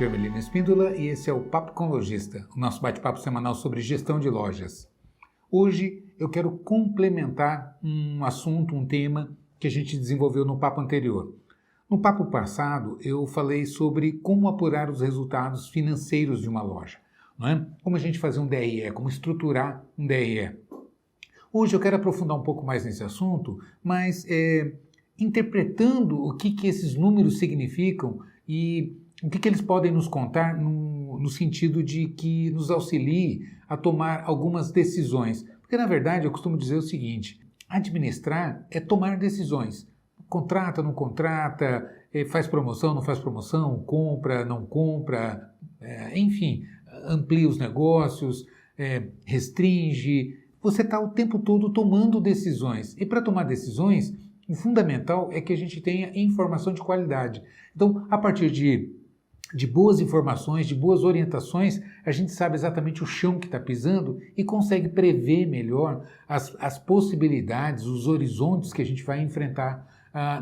Melino Espíndola e esse é o Papo com Lojista, o nosso bate-papo semanal sobre gestão de lojas. Hoje eu quero complementar um assunto, um tema que a gente desenvolveu no papo anterior. No papo passado eu falei sobre como apurar os resultados financeiros de uma loja, não é? Como a gente fazer um DRE, como estruturar um DRE. Hoje eu quero aprofundar um pouco mais nesse assunto, mas interpretando o que esses números significam e o que eles podem nos contar no sentido de que nos auxilie a tomar algumas decisões. Porque, na verdade, eu costumo dizer o seguinte, administrar é tomar decisões. Contrata, não contrata, faz promoção, não faz promoção, compra, não compra, enfim, amplia os negócios, restringe. Você está o tempo todo tomando decisões. E para tomar decisões, o fundamental é que a gente tenha informação de qualidade. Então, a partir de boas informações, de boas orientações, a gente sabe exatamente o chão que está pisando e consegue prever melhor as possibilidades, os horizontes que a gente vai enfrentar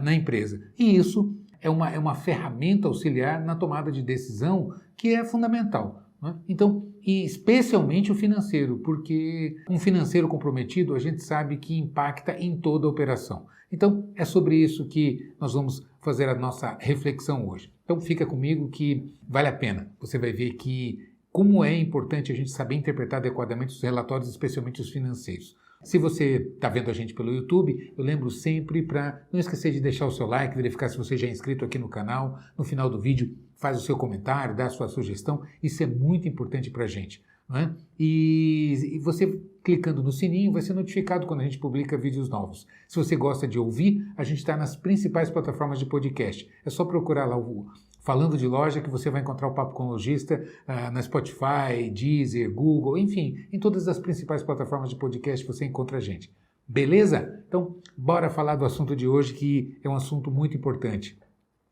na empresa. E isso é uma ferramenta auxiliar na tomada de decisão que é fundamental, né? Então, e especialmente o financeiro, porque um financeiro comprometido a gente sabe que impacta em toda a operação. Então, é sobre isso que nós vamos fazer a nossa reflexão hoje. Então, fica comigo que vale a pena. Você vai ver que como é importante a gente saber interpretar adequadamente os relatórios, especialmente os financeiros. Se você está vendo a gente pelo YouTube, eu lembro sempre para não esquecer de deixar o seu like, verificar se você já é inscrito aqui no canal. No final do vídeo, faz o seu comentário, dá a sua sugestão. Isso é muito importante para a gente, não é? E você clicando no sininho vai ser notificado quando a gente publica vídeos novos. Se você gosta de ouvir, a gente está nas principais plataformas de podcast. É só procurar lá o Falando de Loja que você vai encontrar o Papo com Lojista na Spotify, Deezer, Google, enfim, em todas as principais plataformas de podcast você encontra a gente. Beleza? Então, bora falar do assunto de hoje, que é um assunto muito importante.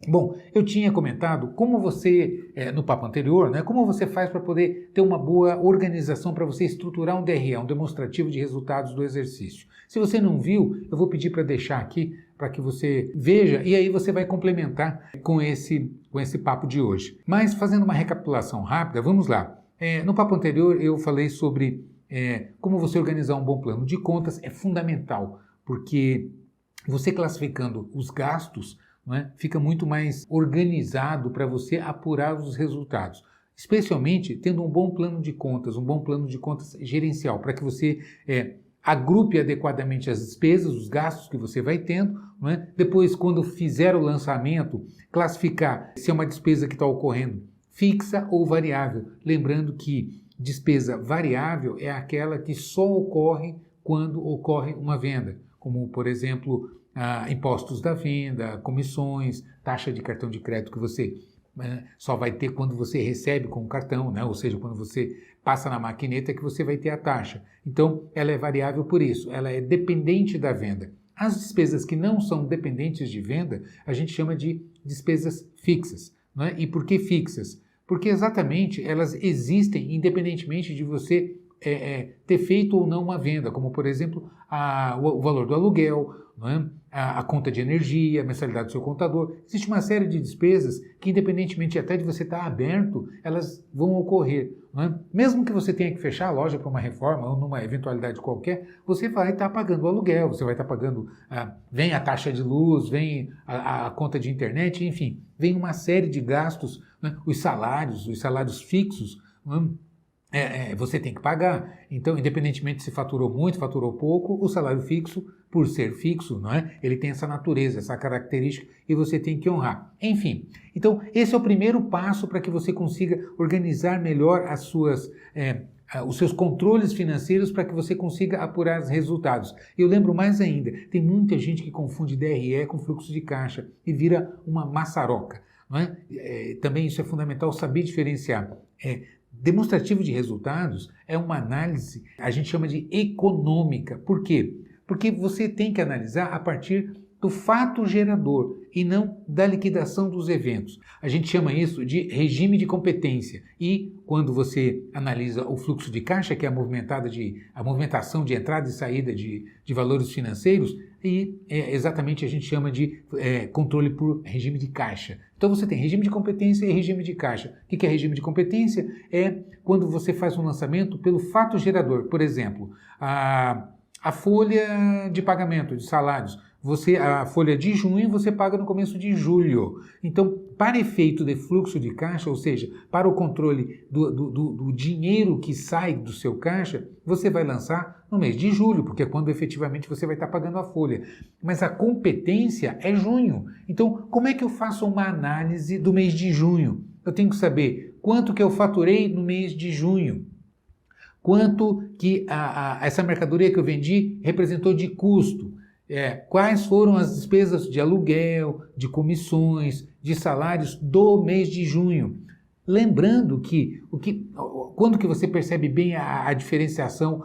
Bom, eu tinha comentado como você, no papo anterior, né, como você faz para poder ter uma boa organização para você estruturar um DRE, um demonstrativo de resultados do exercício. Se você não viu, eu vou pedir para deixar aqui para que você veja e aí você vai complementar com esse papo de hoje. Mas fazendo uma recapitulação rápida, vamos lá. No papo anterior eu falei sobre como você organizar um bom plano de contas é fundamental, porque você classificando os gastos, não é? Fica muito mais organizado para você apurar os resultados, especialmente tendo um bom plano de contas gerencial, para que você agrupe adequadamente as despesas, os gastos que você vai tendo, não é? Depois, quando fizer o lançamento, classificar se é uma despesa que está ocorrendo fixa ou variável, lembrando que despesa variável é aquela que só ocorre quando ocorre uma venda, como, por exemplo, impostos da venda, comissões, taxa de cartão de crédito que você só vai ter quando você recebe com o cartão, né? Ou seja, quando você passa na maquineta que você vai ter a taxa. Então, ela é variável por isso, ela é dependente da venda. As despesas que não são dependentes de venda, a gente chama de despesas fixas, não é? E por que fixas? Porque exatamente elas existem independentemente de você ter feito ou não uma venda, como por exemplo o valor do aluguel, não é? A conta de energia, a mensalidade do seu contador. Existe uma série de despesas que, independentemente até de você estar aberto, elas vão ocorrer. Não é? Mesmo que você tenha que fechar a loja para uma reforma ou numa eventualidade qualquer, você vai estar pagando o aluguel, você vai estar pagando, vem a taxa de luz, vem a conta de internet, enfim, vem uma série de gastos, né? Os salários fixos, não é? Você tem que pagar. Então, independentemente se faturou muito, faturou pouco, o salário fixo, por ser fixo, não é? Ele tem essa natureza, essa característica e você tem que honrar. Enfim, então esse é o primeiro passo para que você consiga organizar melhor os seus controles financeiros para que você consiga apurar os resultados. Eu lembro mais ainda, tem muita gente que confunde DRE com fluxo de caixa e vira uma maçaroca, não é? Também isso é fundamental saber diferenciar. Demonstrativo de resultados é uma análise, a gente chama de econômica. Por quê? Porque você tem que analisar a partir do fato gerador e não da liquidação dos eventos. A gente chama isso de regime de competência. E quando você analisa o fluxo de caixa, que é a movimentação de entrada e saída de valores financeiros, e exatamente a gente chama de controle por regime de caixa. Então você tem regime de competência e regime de caixa. O que é regime de competência? É quando você faz um lançamento pelo fato gerador. Por exemplo, a folha de pagamento de salários. A folha de junho você paga no começo de julho. Então, para efeito de fluxo de caixa, ou seja, para o controle do dinheiro que sai do seu caixa, você vai lançar no mês de julho, porque é quando efetivamente você vai estar pagando a folha. Mas a competência é junho. Então, como é que eu faço uma análise do mês de junho? Eu tenho que saber quanto que eu faturei no mês de junho. Quanto que essa mercadoria que eu vendi representou de custo. Quais foram as despesas de aluguel, de comissões, de salários do mês de junho. Lembrando que quando que você percebe bem a diferenciação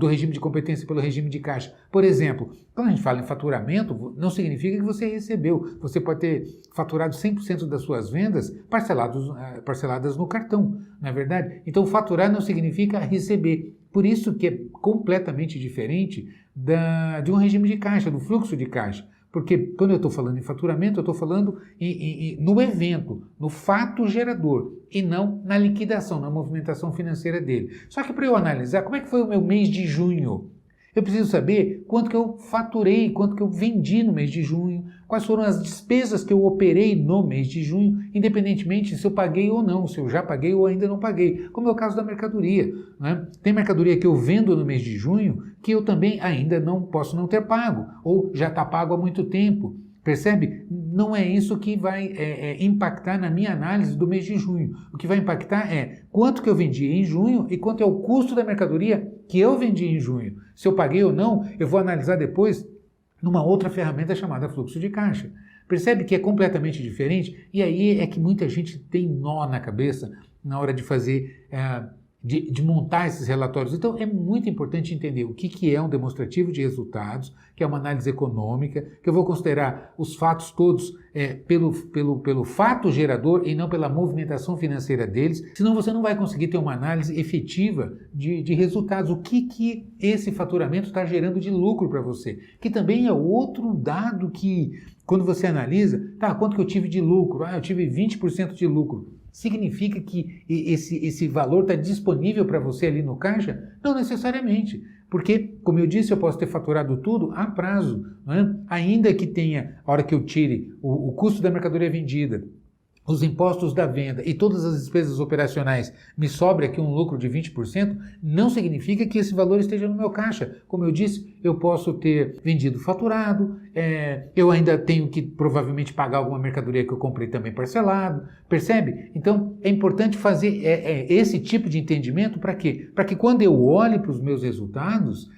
do regime de competência pelo regime de caixa? Por exemplo, quando a gente fala em faturamento, não significa que você recebeu. Você pode ter faturado 100% das suas vendas parceladas no cartão, não é verdade? Então, faturar não significa receber. Por isso que é completamente diferente de um regime de caixa, do fluxo de caixa. Porque quando eu estou falando em faturamento, eu estou falando no evento, no fato gerador, e não na liquidação, na movimentação financeira dele. Só que para eu analisar como é que foi o meu mês de junho, eu preciso saber quanto que eu faturei, quanto que eu vendi no mês de junho, quais foram as despesas que eu operei no mês de junho, independentemente se eu paguei ou não, se eu já paguei ou ainda não paguei, como é o caso da mercadoria. Né? Tem mercadoria que eu vendo no mês de junho que eu também ainda não posso não ter pago, ou já está pago há muito tempo. Percebe? Não é isso que vai impactar na minha análise do mês de junho. O que vai impactar é quanto que eu vendi em junho e quanto é o custo da mercadoria que eu vendi em junho. Se eu paguei ou não, eu vou analisar depois numa outra ferramenta chamada fluxo de caixa. Percebe que é completamente diferente? E aí é que muita gente tem nó na cabeça na hora de fazer... De montar esses relatórios. Então, é muito importante entender o que é um demonstrativo de resultados, que é uma análise econômica, que eu vou considerar os fatos todos pelo fato gerador e não pela movimentação financeira deles, senão você não vai conseguir ter uma análise efetiva de resultados. O que esse faturamento está gerando de lucro para você? Que também é outro dado que, quando você analisa, quanto que eu tive de lucro? Eu tive 20% de lucro. Significa que esse valor está disponível para você ali no caixa? Não necessariamente, porque, como eu disse, eu posso ter faturado tudo a prazo, né? Ainda que tenha, a hora que eu tire o custo da mercadoria vendida, os impostos da venda e todas as despesas operacionais, me sobre aqui um lucro de 20%, não significa que esse valor esteja no meu caixa. Como eu disse, eu posso ter vendido faturado, eu ainda tenho que provavelmente pagar alguma mercadoria que eu comprei também parcelado, percebe? Então, é importante fazer esse tipo de entendimento para quê? Para que quando eu olhe para os meus resultados,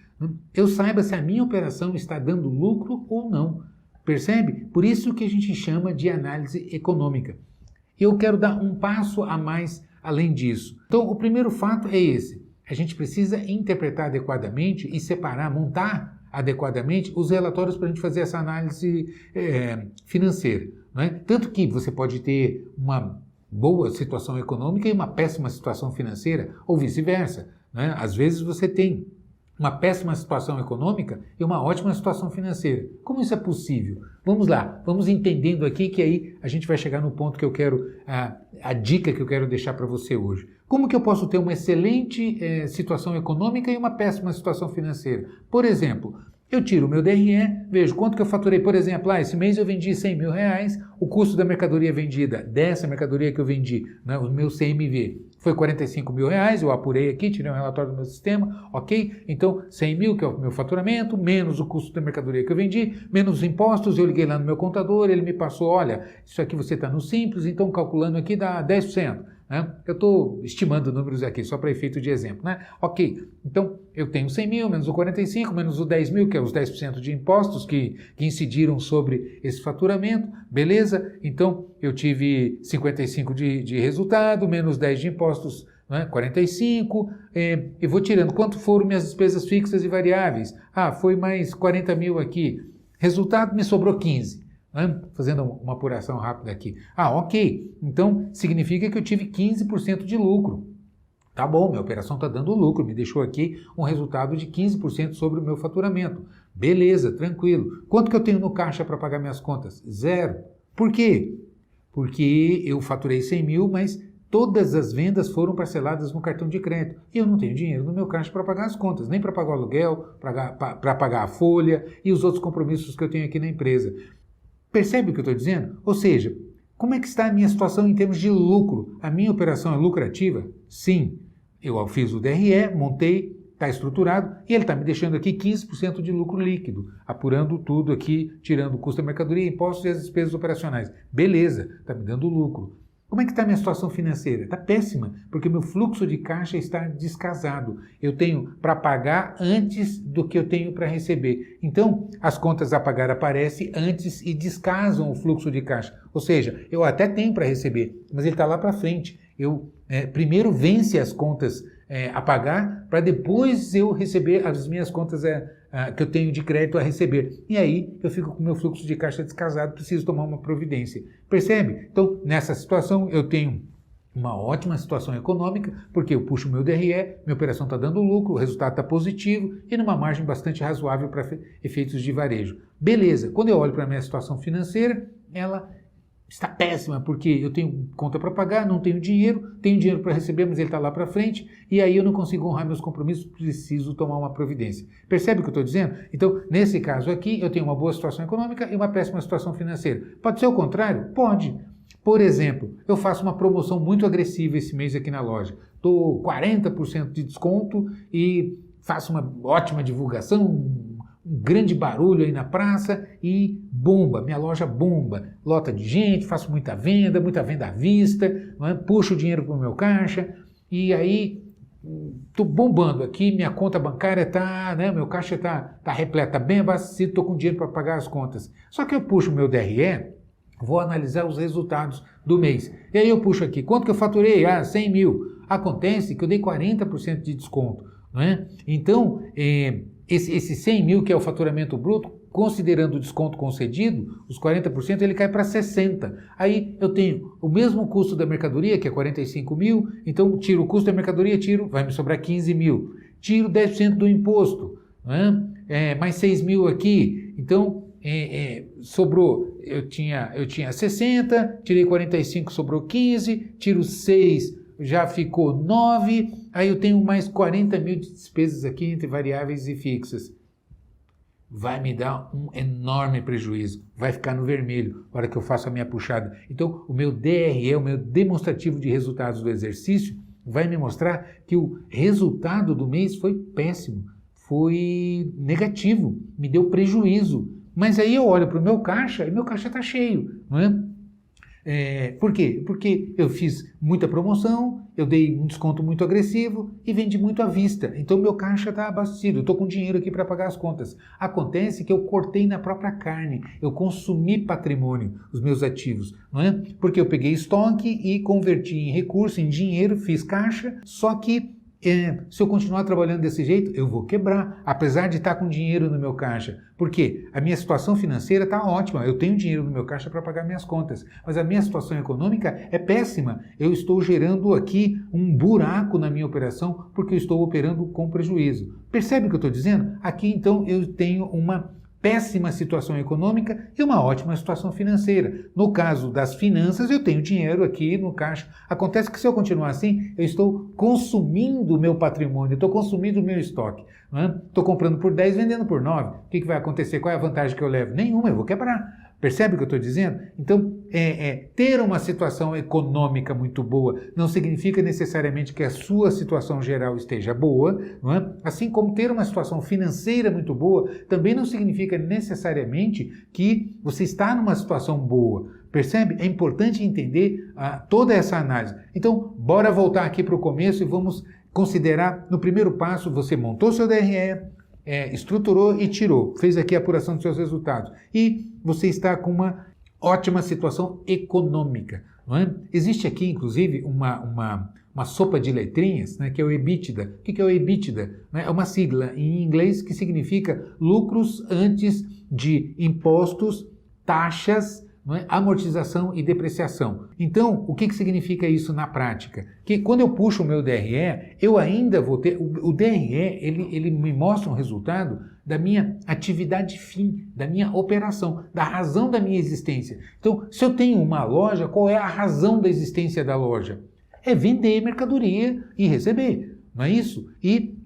eu saiba se a minha operação está dando lucro ou não. Percebe? Por isso que a gente chama de análise econômica. Eu quero dar um passo a mais além disso. Então, o primeiro fato é esse. A gente precisa interpretar adequadamente e separar, montar adequadamente os relatórios para a gente fazer essa análise financeira. Não é? Tanto que você pode ter uma boa situação econômica e uma péssima situação financeira, ou vice-versa. Não é? Às vezes você tem uma péssima situação econômica e uma ótima situação financeira. Como isso é possível? Vamos lá, vamos entendendo aqui que aí a gente vai chegar no ponto que eu quero, a dica que eu quero deixar para você hoje. Como que eu posso ter uma excelente situação econômica e uma péssima situação financeira? Por exemplo, eu tiro o meu DRE, vejo quanto que eu faturei. Por exemplo, esse mês eu vendi 100 mil reais, o custo da mercadoria vendida, dessa mercadoria que eu vendi, né, o meu CMV, foi 45 mil reais, eu apurei aqui, tirei um relatório do meu sistema, ok? Então, 100 mil, que é o meu faturamento, menos o custo da mercadoria que eu vendi, menos os impostos, eu liguei lá no meu contador, ele me passou, olha, isso aqui você está no Simples, então calculando aqui dá 10%. Né? Eu estou estimando números aqui, só para efeito de exemplo. Né? Ok, então eu tenho 100 mil, menos o 45, menos o 10 mil, que é os 10% de impostos que incidiram sobre esse faturamento, beleza? Então eu tive 55 de resultado, menos 10 de impostos, né? 45, e vou tirando quanto foram minhas despesas fixas e variáveis. Foi mais 40 mil aqui. Resultado, me sobrou 15. Né? Fazendo uma apuração rápida aqui. Ah, ok. Então, significa que eu tive 15% de lucro. Tá bom, minha operação está dando lucro, me deixou aqui um resultado de 15% sobre o meu faturamento. Beleza, tranquilo. Quanto que eu tenho no caixa para pagar minhas contas? 0. Por quê? Porque eu faturei 100 mil, mas todas as vendas foram parceladas no cartão de crédito. E eu não tenho dinheiro no meu caixa para pagar as contas, nem para pagar o aluguel, para pagar a folha e os outros compromissos que eu tenho aqui na empresa. Percebe o que eu estou dizendo? Ou seja, como é que está a minha situação em termos de lucro? A minha operação é lucrativa? Sim. Eu fiz o DRE, montei, está estruturado e ele está me deixando aqui 15% de lucro líquido, apurando tudo aqui, tirando o custo da mercadoria, impostos e as despesas operacionais. Beleza, está me dando lucro. Como é que está a minha situação financeira? Está péssima, porque meu fluxo de caixa está descasado. Eu tenho para pagar antes do que eu tenho para receber. Então, as contas a pagar aparecem antes e descasam o fluxo de caixa. Ou seja, eu até tenho para receber, mas ele está lá para frente. Eu primeiro vence as contas a pagar para depois eu receber as minhas contas que eu tenho de crédito a receber. E aí eu fico com o meu fluxo de caixa descasado, preciso tomar uma providência. Percebe? Então, nessa situação, eu tenho uma ótima situação econômica, porque eu puxo o meu DRE, minha operação está dando lucro, o resultado está positivo e numa margem bastante razoável para efeitos de varejo. Beleza, quando eu olho para a minha situação financeira, ela está péssima, porque eu tenho conta para pagar, não tenho dinheiro para receber, mas ele está lá para frente, e aí eu não consigo honrar meus compromissos, preciso tomar uma providência. Percebe o que eu estou dizendo? Então, nesse caso aqui, eu tenho uma boa situação econômica e uma péssima situação financeira. Pode ser o contrário? Pode. Por exemplo, eu faço uma promoção muito agressiva esse mês aqui na loja. Estou 40% de desconto e faço uma ótima divulgação, um grande barulho aí na praça e bomba, minha loja bomba, lota de gente, faço muita venda à vista, não é? Puxo o dinheiro para o meu caixa e aí estou bombando aqui, minha conta bancária está, né, meu caixa está repleta, bem abastecido, estou com dinheiro para pagar as contas. Só que eu puxo o meu DRE, vou analisar os resultados do mês. E aí eu puxo aqui, quanto que eu faturei? 100 mil. Acontece que eu dei 40% de desconto, não é? Então, esse 100 mil, que é o faturamento bruto, considerando o desconto concedido, os 40%, ele cai para 60%. Aí eu tenho o mesmo custo da mercadoria, que é 45 mil, então tiro o custo da mercadoria, vai me sobrar 15 mil. Tiro 10% do imposto, mais 6 mil aqui, então sobrou, eu tinha 60, tirei 45, sobrou 15, tiro 6, já ficou 9, aí eu tenho mais 40 mil de despesas aqui entre variáveis e fixas. Vai me dar um enorme prejuízo, vai ficar no vermelho na hora que eu faço a minha puxada. Então, o meu DRE, o meu demonstrativo de resultados do exercício, vai me mostrar que o resultado do mês foi péssimo, foi negativo, me deu prejuízo. Mas aí eu olho para o meu caixa e meu caixa está cheio, não é? Por quê? Porque eu fiz muita promoção, eu dei um desconto muito agressivo e vendi muito à vista. Então meu caixa está abastecido, eu estou com dinheiro aqui para pagar as contas. Acontece que eu cortei na própria carne, eu consumi patrimônio, os meus ativos, não é? Porque eu peguei estoque e converti em recurso, em dinheiro, fiz caixa, só que se eu continuar trabalhando desse jeito, eu vou quebrar, apesar de estar com dinheiro no meu caixa. Por quê? A minha situação financeira está ótima, eu tenho dinheiro no meu caixa para pagar minhas contas, mas a minha situação econômica é péssima. Eu estou gerando aqui um buraco na minha operação porque eu estou operando com prejuízo. Percebe o que eu estou dizendo? Aqui, então, eu tenho uma péssima situação econômica e uma ótima situação financeira. No caso das finanças, eu tenho dinheiro aqui no caixa. Acontece que se eu continuar assim, eu estou consumindo o meu patrimônio, estou consumindo o meu estoque. Estou comprando por 10, vendendo por 9. O que vai acontecer? Qual é a vantagem que eu levo? Nenhuma, eu vou quebrar. Percebe o que eu estou dizendo? Então, ter uma situação econômica muito boa não significa necessariamente que a sua situação geral esteja boa, não é? Assim como ter uma situação financeira muito boa também não significa necessariamente que você está numa situação boa. Percebe? É importante entender toda essa análise. Então, bora voltar aqui para o começo e vamos considerar, no primeiro passo, você montou seu DRE, estruturou e tirou, fez aqui a apuração dos seus resultados e você está com uma ótima situação econômica, não é? Existe aqui, inclusive, uma uma sopa de letrinhas, né, que é o EBITDA. O que é o EBITDA? É uma sigla em inglês que significa lucros antes de impostos, taxas, amortização e depreciação. Então, o que significa isso na prática? Que quando eu puxo o meu DRE, eu ainda vou ter... O DRE, ele me mostra um resultado da minha atividade fim, da minha operação, da razão da minha existência. Então, se eu tenho uma loja, qual é a razão da existência da loja? É vender mercadoria e receber, não é isso? E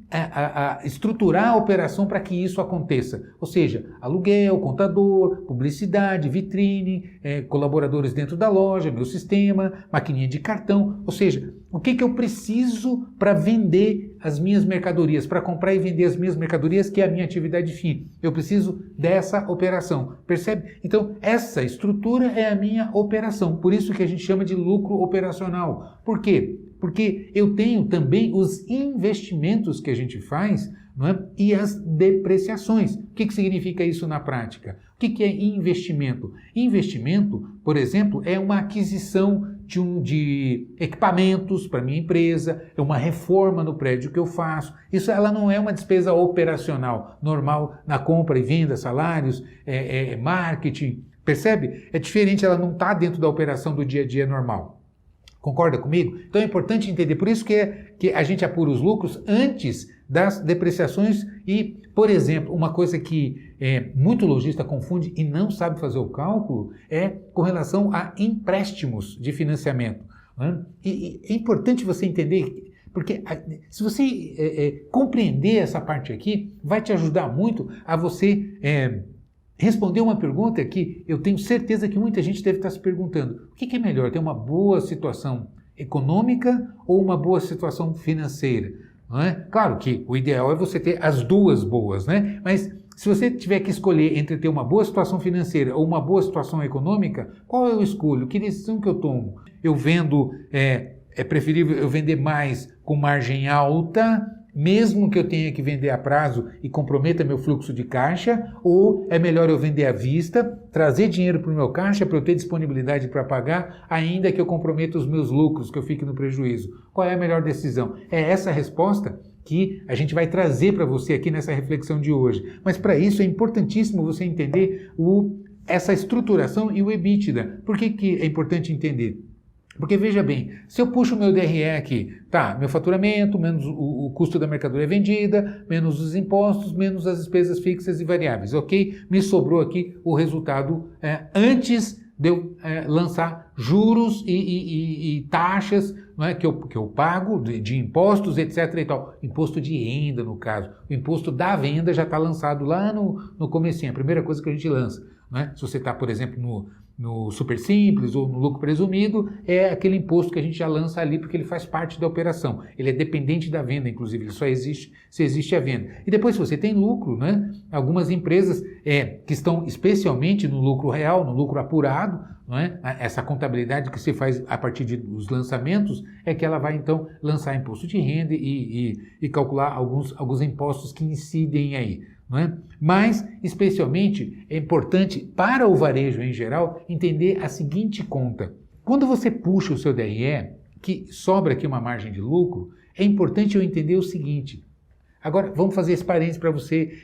estruturar a operação para que isso aconteça. Ou seja, aluguel, contador, publicidade, vitrine, colaboradores dentro da loja, meu sistema, maquininha de cartão. Ou seja, o que eu preciso para vender as minhas mercadorias, para comprar e vender as minhas mercadorias, que é a minha atividade fim. Eu preciso dessa operação, percebe? Então, essa estrutura é a minha operação. Por isso que a gente chama de lucro operacional. Por quê? Porque eu tenho também os investimentos que a gente faz, não é? E as depreciações. O que significa isso na prática? O que é investimento? Investimento, por exemplo, é uma aquisição de equipamentos para minha empresa, é uma reforma no prédio que eu faço. Isso ela não é uma despesa operacional normal na compra e venda, salários, marketing. Percebe? É diferente, ela não está dentro da operação do dia a dia normal. Concorda comigo? Então é importante entender, por isso que a gente apura os lucros antes das depreciações e, por exemplo, uma coisa que muito lojista confunde e não sabe fazer o cálculo é com relação a empréstimos de financiamento. Né? E é importante você entender, porque se você compreender essa parte aqui, vai te ajudar muito a você... responder uma pergunta que eu tenho certeza que muita gente deve estar se perguntando. O que é melhor, ter uma boa situação econômica ou uma boa situação financeira? Não é? Claro que o ideal é você ter as duas boas, né? Mas se você tiver que escolher entre ter uma boa situação financeira ou uma boa situação econômica, qual eu escolho? Que decisão que eu tomo? Eu vendo, é preferível eu vender mais com margem alta, mesmo que eu tenha que vender a prazo e comprometa meu fluxo de caixa, ou é melhor eu vender à vista, trazer dinheiro para o meu caixa para eu ter disponibilidade para pagar, ainda que eu comprometa os meus lucros, que eu fique no prejuízo? Qual é a melhor decisão? É essa a resposta que a gente vai trazer para você aqui nessa reflexão de hoje. Mas para isso é importantíssimo você entender essa estruturação e o EBITDA. Por que é importante entender? Porque veja bem, se eu puxo o meu DRE aqui, tá, meu faturamento, menos o custo da mercadoria vendida, menos os impostos, menos as despesas fixas e variáveis, ok? Me sobrou aqui o resultado antes de eu lançar juros e taxas, não é, que eu pago de impostos, etc. e tal. Imposto de renda, no caso. O imposto da venda já está lançado lá no comecinho, a primeira coisa que a gente lança. Não é? Se você está, por exemplo, no Super Simples ou no lucro presumido, é aquele imposto que a gente já lança ali porque ele faz parte da operação. Ele é dependente da venda, inclusive, ele só existe se existe a venda. E depois, se você tem lucro, né? Algumas empresas que estão especialmente no lucro real, no lucro apurado, não é? Essa contabilidade que se faz a partir dos lançamentos é que ela vai, então, lançar imposto de renda e calcular alguns impostos que incidem aí. Não é? Mas, especialmente, é importante para o varejo em geral entender a seguinte conta. Quando você puxa o seu DRE, que sobra aqui uma margem de lucro, é importante eu entender o seguinte. Agora, vamos fazer esse parênteses para você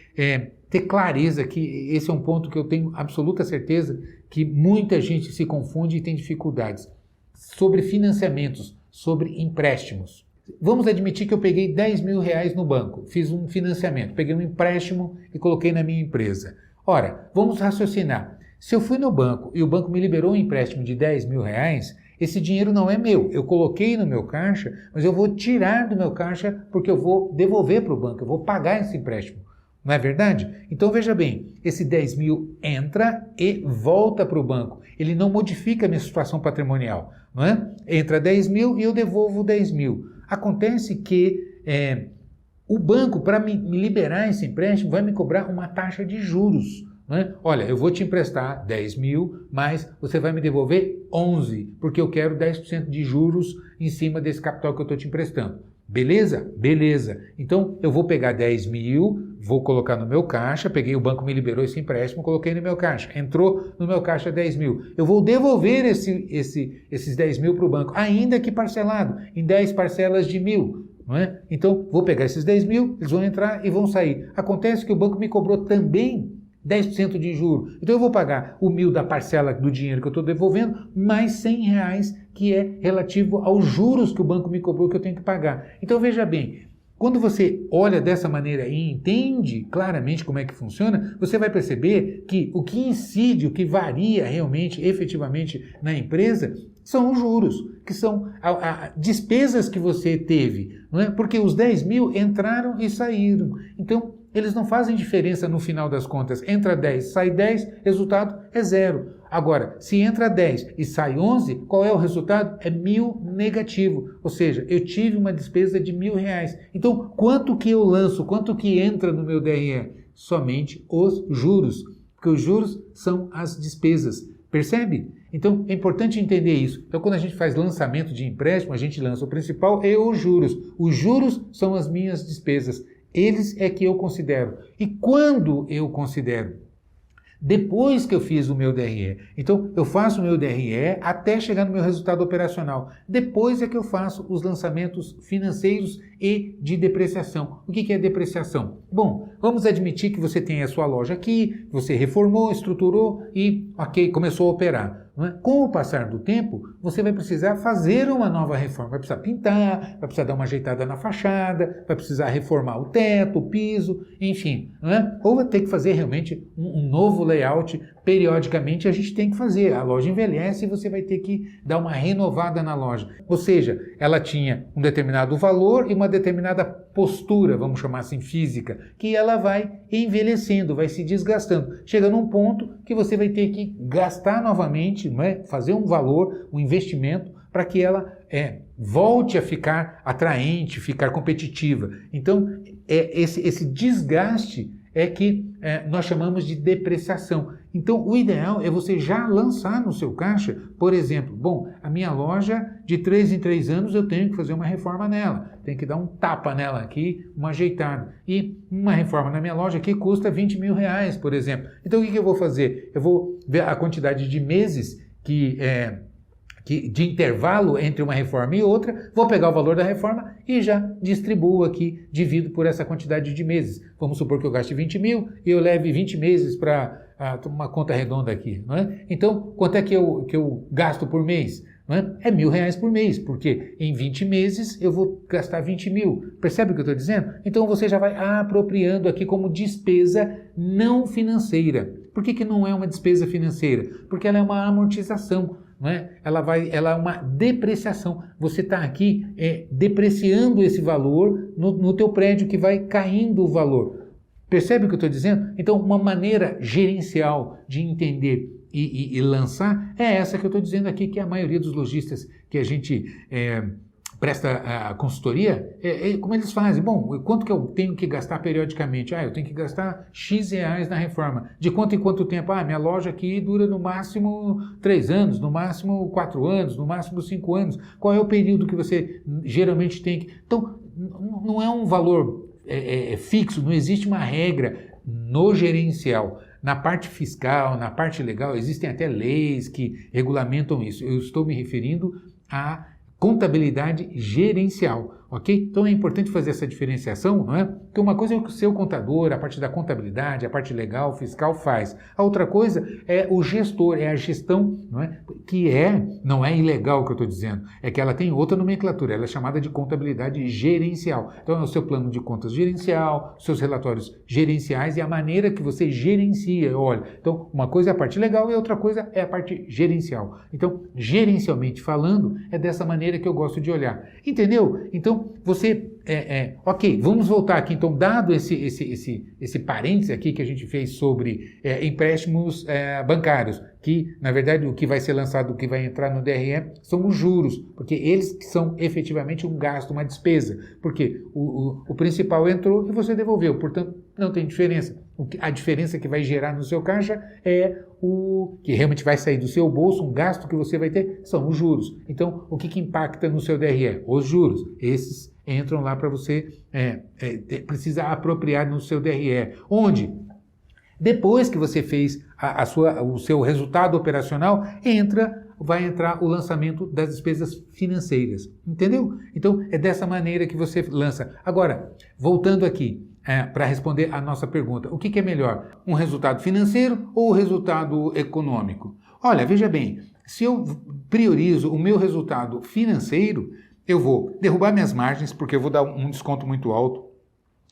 ter clareza que esse é um ponto que eu tenho absoluta certeza que muita gente se confunde e tem dificuldades. Sobre financiamentos, sobre empréstimos. Vamos admitir que eu peguei 10 mil reais no banco, fiz um financiamento, peguei um empréstimo e coloquei na minha empresa. Ora, vamos raciocinar. Se eu fui no banco e o banco me liberou um empréstimo de 10 mil reais, esse dinheiro não é meu. Eu coloquei no meu caixa, mas eu vou tirar do meu caixa porque eu vou devolver para o banco, eu vou pagar esse empréstimo. Não é verdade? Então veja bem, esse 10 mil entra e volta para o banco. Ele não modifica a minha situação patrimonial. Não é? Entra 10 mil e eu devolvo 10 mil. Acontece que o banco, para me liberar esse empréstimo, vai me cobrar uma taxa de juros. Né? Olha, eu vou te emprestar 10 mil, mas você vai me devolver 11, porque eu quero 10% de juros em cima desse capital que eu estou te emprestando. Beleza? Beleza. Então, eu vou pegar 10 mil, vou colocar no meu caixa, peguei, o banco me liberou esse empréstimo, coloquei no meu caixa. Entrou no meu caixa 10 mil. Eu vou devolver esses 10 mil para o banco, ainda que parcelado, em 10 parcelas de 1.000. Não é? Então, vou pegar esses 10 mil, eles vão entrar e vão sair. Acontece que o banco me cobrou também 10% de juros. Então, eu vou pagar o 1.000 da parcela do dinheiro que eu estou devolvendo, mais R$100, que é relativo aos juros que o banco me cobrou que eu tenho que pagar. Então, veja bem, quando você olha dessa maneira e entende claramente como é que funciona, você vai perceber que o que incide, o que varia realmente, efetivamente na empresa, são os juros, que são despesas que você teve, não é? Porque os 10 mil entraram e saíram. Então, eles não fazem diferença no final das contas. Entra 10, sai 10, resultado é 0. Agora, se entra 10 e sai 11, qual é o resultado? É 1.000 negativo. Ou seja, eu tive uma despesa de R$1.000. Então, quanto que eu lanço, quanto que entra no meu DRE? Somente os juros, porque os juros são as despesas. Percebe? Então, é importante entender isso. Então, quando a gente faz lançamento de empréstimo, a gente lança o principal e os juros. Os juros são as minhas despesas. Eles é que eu considero. E quando eu considero? Depois que eu fiz o meu DRE. Então, eu faço o meu DRE até chegar no meu resultado operacional. Depois é que eu faço os lançamentos financeiros e de depreciação. O que é depreciação? Bom, vamos admitir que você tem a sua loja aqui, você reformou, estruturou e, ok, começou a operar. Não é? Com o passar do tempo, você vai precisar fazer uma nova reforma. Vai precisar pintar, vai precisar dar uma ajeitada na fachada, vai precisar reformar o teto, o piso, enfim. Não é? Ou vai ter que fazer realmente um novo layout. Periodicamente a gente tem que fazer. A loja envelhece e você vai ter que dar uma renovada na loja. Ou seja, ela tinha um determinado valor e uma determinada postura, vamos chamar assim, física, que ela vai envelhecendo, vai se desgastando. Chega num ponto que você vai ter que gastar novamente, não é? Fazer um valor, um investimento, para que ela volte a ficar atraente, ficar competitiva. Então, esse desgaste é que nós chamamos de depreciação. Então, o ideal é você já lançar no seu caixa, por exemplo, bom, a minha loja, de 3 em 3 anos, eu tenho que fazer uma reforma nela, tenho que dar um tapa nela aqui, uma ajeitada. E uma reforma na minha loja aqui custa R$20.000, por exemplo. Então, o que eu vou fazer? Eu vou ver a quantidade de meses de intervalo entre uma reforma e outra, vou pegar o valor da reforma e já distribuo aqui, divido por essa quantidade de meses. Vamos supor que eu gaste 20 mil e eu leve 20 meses para uma conta redonda aqui, não é? Então, quanto é que eu gasto por mês? Não é? É R$1.000 por mês, porque em 20 meses eu vou gastar 20 mil. Percebe o que eu estou dizendo? Então, você já vai apropriando aqui como despesa não financeira. Por que não é uma despesa financeira? Porque ela é uma amortização. Não é? Ela é uma depreciação. Você está aqui depreciando esse valor no teu prédio, que vai caindo o valor. Percebe o que eu estou dizendo? Então, uma maneira gerencial de entender e lançar é essa que eu estou dizendo aqui, que a maioria dos lojistas que a gente presta a consultoria, como eles fazem? Bom, quanto que eu tenho que gastar periodicamente? Eu tenho que gastar X reais na reforma. De quanto em quanto tempo? Minha loja aqui dura no máximo 3 anos, no máximo 4 anos, no máximo 5 anos. Qual é o período que você geralmente tem que... Então, não é um valor fixo, não existe uma regra no gerencial. Na parte fiscal, na parte legal, existem até leis que regulamentam isso. Eu estou me referindo a contabilidade gerencial, ok? Então é importante fazer essa diferenciação, não é? Porque uma coisa é o que o seu contador, a parte da contabilidade, a parte legal, fiscal faz. A outra coisa é o gestor, é a gestão, não é? Que não é ilegal o que eu estou dizendo, é que ela tem outra nomenclatura, ela é chamada de contabilidade gerencial. Então é o seu plano de contas gerencial, seus relatórios gerenciais e a maneira que você gerencia. Olha, então uma coisa é a parte legal e outra coisa é a parte gerencial. Então, gerencialmente falando, é dessa maneira que eu gosto de olhar. Entendeu? Então, você... ok, vamos voltar aqui. Então, dado esse parêntese aqui que a gente fez sobre empréstimos bancários, que, na verdade, o que vai ser lançado, o que vai entrar no DRE, são os juros, porque eles que são efetivamente um gasto, uma despesa. Porque o principal entrou e você devolveu, portanto, não tem diferença. A diferença que vai gerar no seu caixa é o que realmente vai sair do seu bolso, um gasto que você vai ter, são os juros. Então, o que impacta no seu DRE? Os juros. Esses entram lá para você, precisa apropriar no seu DRE. Onde? Depois que você fez o seu resultado operacional, vai entrar o lançamento das despesas financeiras, entendeu? Então, é dessa maneira que você lança. Agora, voltando aqui, para responder a nossa pergunta, o que é melhor, um resultado financeiro ou o resultado econômico? Olha, veja bem, se eu priorizo o meu resultado financeiro, eu vou derrubar minhas margens, porque eu vou dar um desconto muito alto,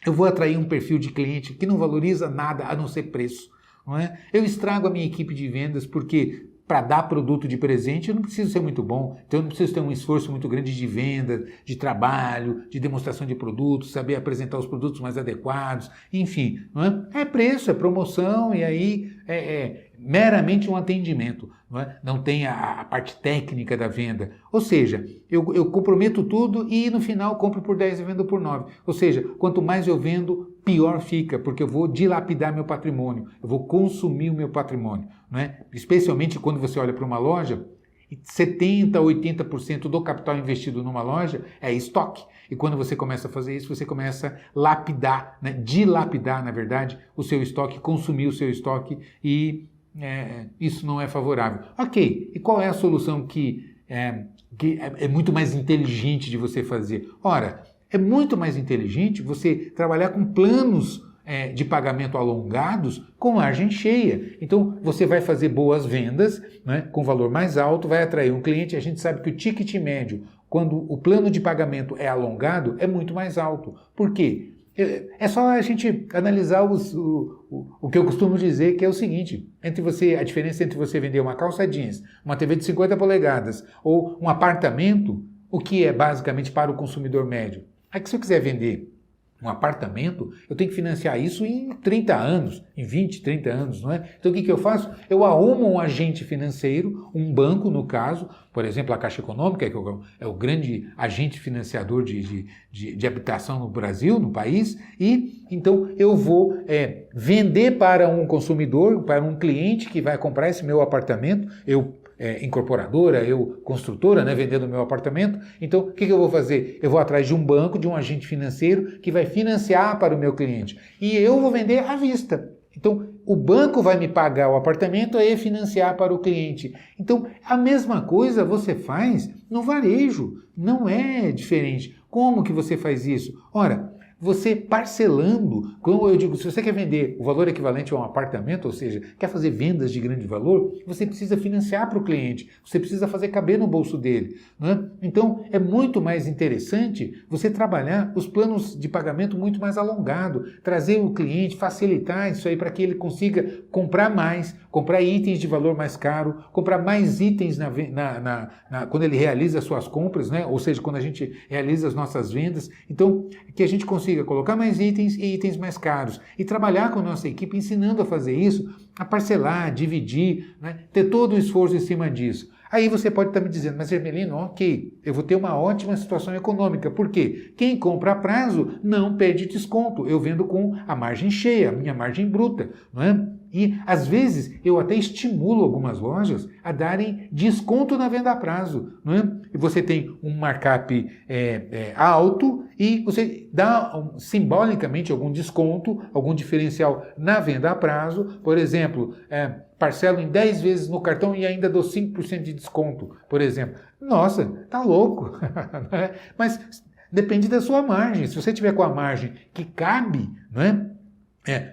eu vou atrair um perfil de cliente que não valoriza nada a não ser preço. Não é? Eu estrago a minha equipe de vendas porque para dar produto de presente eu não preciso ser muito bom, então eu não preciso ter um esforço muito grande de venda, de trabalho, de demonstração de produtos, saber apresentar os produtos mais adequados, enfim. Não é preço, é promoção e aí é meramente um atendimento. Não tem a parte técnica da venda. Ou seja, eu comprometo tudo e no final compro por 10 e vendo por 9. Ou seja, quanto mais eu vendo, pior fica, porque eu vou dilapidar meu patrimônio, eu vou consumir o meu patrimônio. Não é? Especialmente quando você olha para uma loja, 70% a 80% do capital investido numa loja é estoque. E quando você começa a fazer isso, você começa a lapidar, né? Dilapidar, na verdade, o seu estoque, consumir o seu estoque e isso não é favorável. Ok, e qual é a solução que é muito mais inteligente de você fazer? Ora, é muito mais inteligente você trabalhar com planos de pagamento alongados com margem cheia. Então, você vai fazer boas vendas, né, com valor mais alto, vai atrair um cliente. A gente sabe que o ticket médio, quando o plano de pagamento é alongado, é muito mais alto. Por quê? É só a gente analisar o que eu costumo dizer, que é o seguinte, a diferença entre você vender uma calça jeans, uma TV de 50 polegadas ou um apartamento, o que é basicamente para o consumidor médio? É que se eu quiser vender um apartamento, eu tenho que financiar isso em 30 anos, em 20, 30 anos, não é? Então o que eu faço? Eu arrumo um agente financeiro, um banco no caso, por exemplo a Caixa Econômica, que é o grande agente financiador de habitação no Brasil, no país, e então eu vou vender para um consumidor, para um cliente que vai comprar esse meu apartamento, incorporadora, eu construtora, né, vendendo meu apartamento. Então, o que eu vou fazer? Eu vou atrás de um banco, de um agente financeiro que vai financiar para o meu cliente. E eu vou vender à vista. Então, o banco vai me pagar o apartamento e financiar para o cliente. Então, a mesma coisa você faz no varejo. Não é diferente. Como que você faz isso? Ora, você parcelando, como eu digo, se você quer vender o valor equivalente a um apartamento, ou seja, quer fazer vendas de grande valor, você precisa financiar para o cliente, você precisa fazer caber no bolso dele. Né? Então, é muito mais interessante você trabalhar os planos de pagamento muito mais alongado, trazer o cliente, facilitar isso aí para que ele consiga comprar mais, comprar itens de valor mais caro, comprar mais itens quando ele realiza as suas compras, né? Ou seja, quando a gente realiza as nossas vendas. Então, que a gente consiga colocar mais itens e itens mais caros e trabalhar com a nossa equipe ensinando a fazer isso, a parcelar, dividir, né? Ter todo o esforço em cima disso. Aí você pode estar me dizendo, mas Hermelino, ok, eu vou ter uma ótima situação econômica. Por quê? Quem compra a prazo não perde desconto. Eu vendo com a margem cheia, a minha margem bruta, não é? E, às vezes, eu até estimulo algumas lojas a darem desconto na venda a prazo. Não é? E você tem um markup alto e você dá simbolicamente algum desconto, algum diferencial na venda a prazo. Por exemplo, parcelo em 10 vezes no cartão e ainda dou 5% de desconto, por exemplo. Nossa, tá louco! Mas depende da sua margem. Se você tiver com a margem que cabe, não é?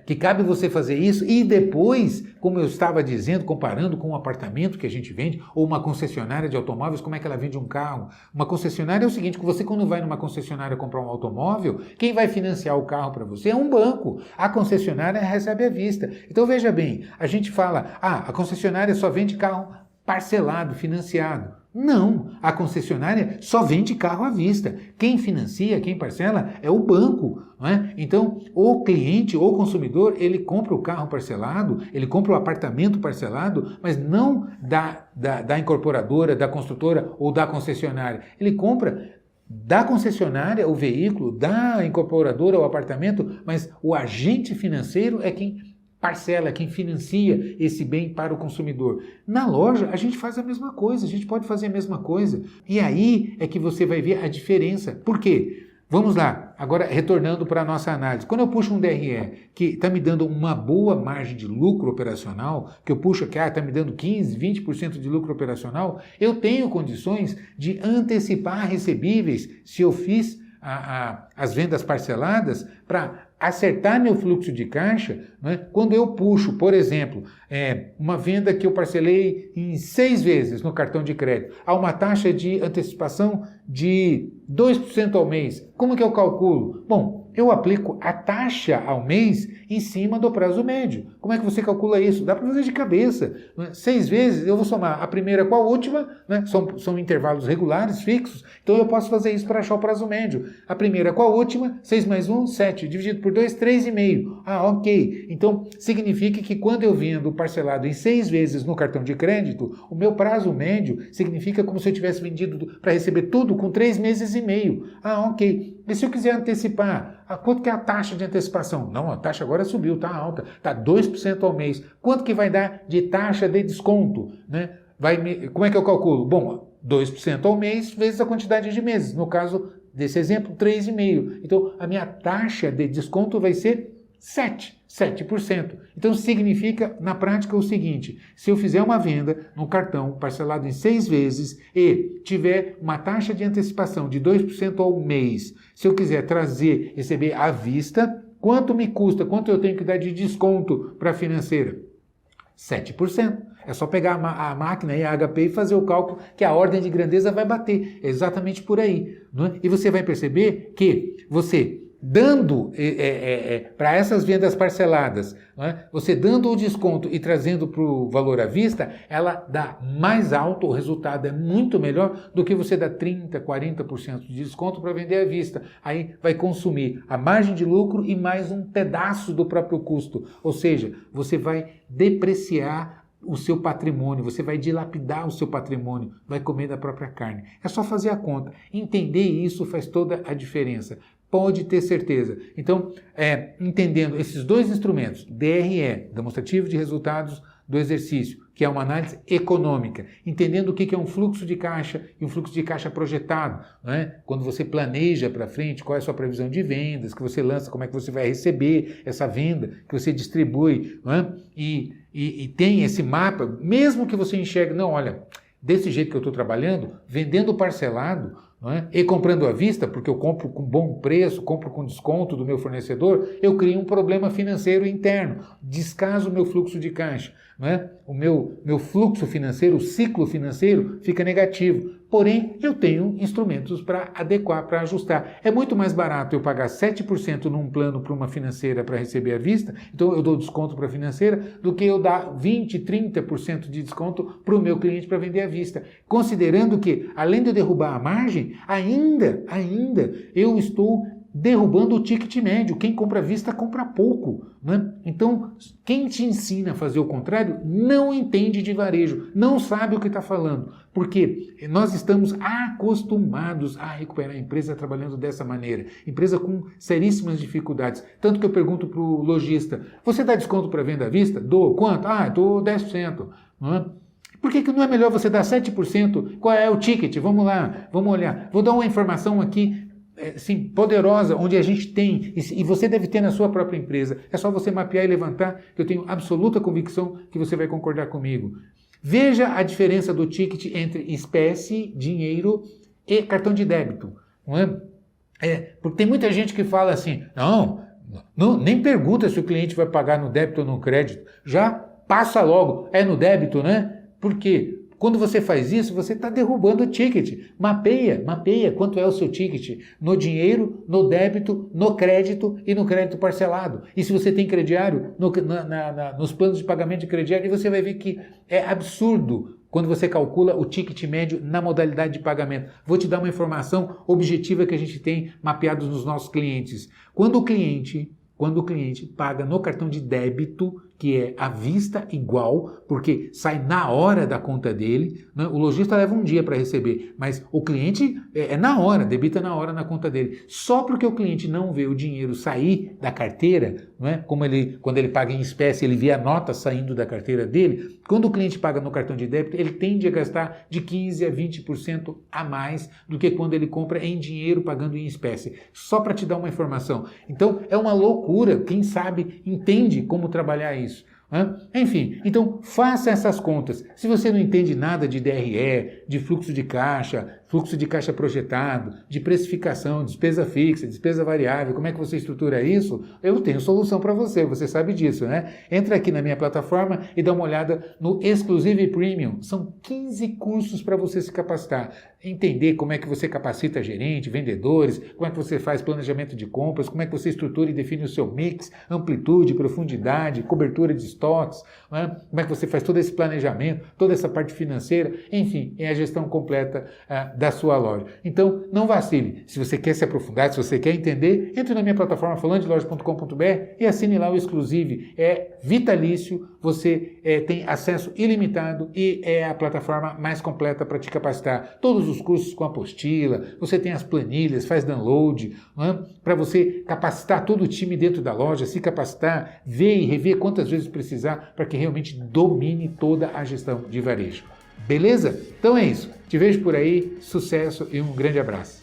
Que cabe você fazer isso e depois, como eu estava dizendo, comparando com um apartamento que a gente vende, ou uma concessionária de automóveis, como é que ela vende um carro? Uma concessionária é o seguinte, que você quando vai numa concessionária comprar um automóvel, quem vai financiar o carro para você é um banco. A concessionária recebe à vista. Então veja bem, a gente fala, a concessionária só vende carro parcelado, financiado. Não, a concessionária só vende carro à vista. Quem financia, quem parcela é o banco. Não é? Então, o cliente ou consumidor, ele compra o carro parcelado, ele compra o apartamento parcelado, mas não da incorporadora, da construtora ou da concessionária. Ele compra da concessionária o veículo, da incorporadora o apartamento, mas o agente financeiro é quem parcela, quem financia esse bem para o consumidor. Na loja, a gente faz a mesma coisa, a gente pode fazer a mesma coisa. E aí é que você vai ver a diferença. Por quê? Vamos lá, agora retornando para a nossa análise. Quando eu puxo um DRE que está me dando uma boa margem de lucro operacional, que eu puxo que está me dando 15%, 20% de lucro operacional, eu tenho condições de antecipar recebíveis se eu fiz as vendas parceladas para acertar meu fluxo de caixa, né? Quando eu puxo, por exemplo, uma venda que eu parcelei em 6 vezes no cartão de crédito, a uma taxa de antecipação de 2% ao mês, como que eu calculo? Bom, eu aplico a taxa ao mês em cima do prazo médio. Como é que você calcula isso? Dá para fazer de cabeça. Né? 6 vezes, eu vou somar a primeira com a última, né? São intervalos regulares, fixos, então eu posso fazer isso para achar o prazo médio. A primeira com a última, 6 mais 1, 7, dividido por 2, 3,5. Ah, ok. Então, significa que quando eu vendo parcelado em 6 vezes no cartão de crédito, o meu prazo médio significa como se eu tivesse vendido para receber tudo com 3 meses e meio. Ah, ok. E se eu quiser antecipar, quanto que é a taxa de antecipação? Não, a taxa agora subiu, está alta, está 2% ao mês. Quanto que vai dar de taxa de desconto? Né? Como é que eu calculo? Bom, 2% ao mês vezes a quantidade de meses. No caso desse exemplo, 3,5%. Então, a minha taxa de desconto vai ser 7%. Então, significa, na prática, o seguinte: se eu fizer uma venda no cartão parcelado em 6 vezes e tiver uma taxa de antecipação de 2% ao mês, se eu quiser receber à vista, quanto me custa, quanto eu tenho que dar de desconto para a financeira? 7%. É só pegar a máquina e a HP e fazer o cálculo que a ordem de grandeza vai bater. É exatamente por aí. Não é? E você vai perceber que você dando para essas vendas parceladas, não é? Você dando o desconto e trazendo para o valor à vista, ela dá mais alto, o resultado é muito melhor do que você dar 30%, 40% de desconto para vender à vista. Aí vai consumir a margem de lucro e mais um pedaço do próprio custo. Ou seja, você vai depreciar o seu patrimônio, você vai dilapidar o seu patrimônio, vai comer da própria carne. É só fazer a conta. Entender isso faz toda a diferença. Pode ter certeza. Então, entendendo esses dois instrumentos, DRE, demonstrativo de resultados do exercício, que é uma análise econômica, entendendo o que é um fluxo de caixa e um fluxo de caixa projetado, né? Quando você planeja para frente, qual é a sua previsão de vendas, que você lança, como é que você vai receber essa venda, que você distribui, né? E tem esse mapa, mesmo que você enxergue, não, olha, desse jeito que eu estou trabalhando, vendendo parcelado, não é? E comprando à vista, porque eu compro com bom preço, compro com desconto do meu fornecedor, eu crio um problema financeiro interno, descaso o meu fluxo de caixa. Não é? O meu fluxo financeiro, o ciclo financeiro fica negativo. Porém, eu tenho instrumentos para adequar, para ajustar. É muito mais barato eu pagar 7% num plano para uma financeira para receber à vista, então eu dou desconto para a financeira, do que eu dar 20%, 30% de desconto para o meu cliente para vender à vista. Considerando que, além de eu derrubar a margem, ainda eu estou derrubando o ticket médio. Quem compra à vista compra pouco. Né? Então, quem te ensina a fazer o contrário não entende de varejo, não sabe o que está falando. Porque nós estamos acostumados a recuperar a empresa trabalhando dessa maneira. Empresa com seríssimas dificuldades. Tanto que eu pergunto para o lojista, você dá desconto para venda à vista? Dou. Quanto? Dou 10%. Não é? Por que não é melhor você dar 7%? Qual é o ticket? Vamos lá, vamos olhar. Vou dar uma informação aqui sim, poderosa, onde a gente tem, e você deve ter na sua própria empresa. É só você mapear e levantar, que eu tenho absoluta convicção que você vai concordar comigo. Veja a diferença do ticket entre espécie, dinheiro e cartão de débito. Não é? Porque tem muita gente que fala assim, não, nem pergunta se o cliente vai pagar no débito ou no crédito. Já passa logo, é no débito, né? Por quê? Quando você faz isso, você está derrubando o ticket. Mapeia quanto é o seu ticket no dinheiro, no débito, no crédito e no crédito parcelado. E se você tem crediário, nos planos de pagamento de crediário, você vai ver que é absurdo quando você calcula o ticket médio na modalidade de pagamento. Vou te dar uma informação objetiva que a gente tem mapeado nos nossos clientes. Quando o cliente paga no cartão de débito, que é à vista igual, porque sai na hora da conta dele, né? O lojista leva um dia para receber, mas o cliente é na hora, debita na hora na conta dele. Só porque o cliente não vê o dinheiro sair da carteira, não é? Quando ele paga em espécie, ele vê a nota saindo da carteira dele, quando o cliente paga no cartão de débito, ele tende a gastar de 15% a 20% a mais do que quando ele compra em dinheiro pagando em espécie. Só para te dar uma informação. Então, é uma loucura. Quem sabe entende como trabalhar isso. Enfim, então faça essas contas. Se você não entende nada de DRE, de fluxo de caixa projetado, de precificação, despesa fixa, despesa variável, como é que você estrutura isso? Eu tenho solução para você sabe disso, né? Entra aqui na minha plataforma e dá uma olhada no Exclusive Premium. São 15 cursos para você se capacitar. Entender como é que você capacita gerente, vendedores, como é que você faz planejamento de compras, como é que você estrutura e define o seu mix, amplitude, profundidade, cobertura de estoques, né? Como é que você faz todo esse planejamento, toda essa parte financeira, enfim, é a gestão completa da sua loja. Então, não vacile. Se você quer se aprofundar, se você quer entender, entre na minha plataforma falandeloja.com.br e assine lá o Exclusive. É vitalício, você tem acesso ilimitado e é a plataforma mais completa para te capacitar. Todos os cursos com apostila, você tem as planilhas, faz download, para você capacitar todo o time dentro da loja, se capacitar, ver e rever quantas vezes precisar para que realmente domine toda a gestão de varejo. Beleza? Então é isso. Te vejo por aí, sucesso e um grande abraço.